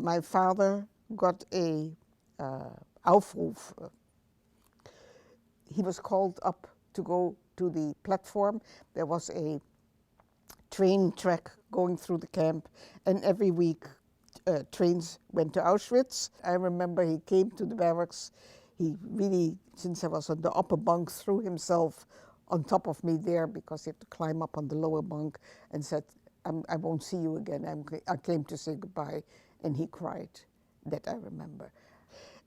my father got a Aufruf. He was called up to go to the platform. There was a train track going through the camp, and every week trains went to Auschwitz. I remember he came to the barracks. He really, since I was on the upper bunk, threw himself on top of me there because he had to climb up on the lower bunk and said, I won't see you again. I came to say goodbye. And he cried. That I remember.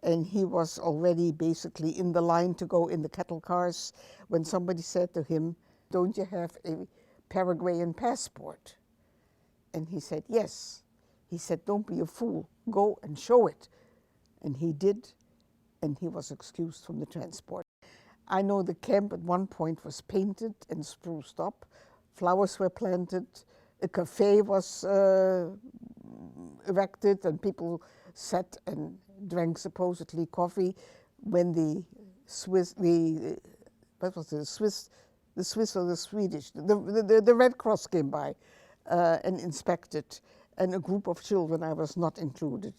And he was already basically in the line to go in the cattle cars when somebody said to him, don't you have a Paraguayan passport? And he said, yes. He said, don't be a fool. Go and show it. And he did, and he was excused from the transport. I know the camp at one point was painted and spruced up. Flowers were planted. A cafe was erected, and people sat and drank supposedly coffee when the Swiss, what was it, the Swiss or the Swedish, the Red Cross came by and inspected, and a group of children, I was not included,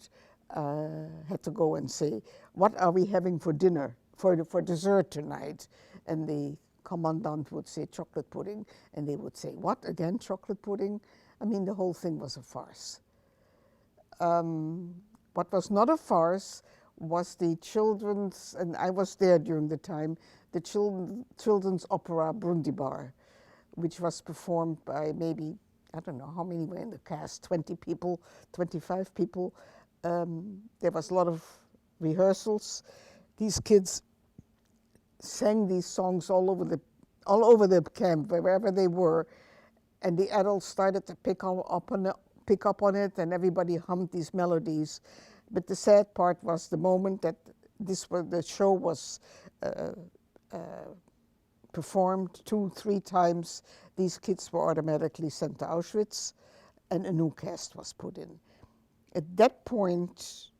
had to go and say, what are we having for dinner, for dessert tonight? And the commandant would say chocolate pudding, and they would say, what, again, chocolate pudding? I mean, the whole thing was a farce. What was not a farce was the children's, and I was there during the time, the children's opera Brundibar, which was performed by maybe, I don't know how many were in the cast, 20 people, 25 people. There was a lot of rehearsals. These kids sang these songs all over the camp, wherever they were, and the adults started to pick up on it, and everybody hummed these melodies. But the sad part was the moment that the show was performed 2-3 times, these kids were automatically sent to Auschwitz, and a new cast was put in. At that point,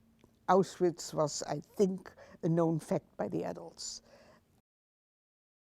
Auschwitz was, I think, a known fact by the adults.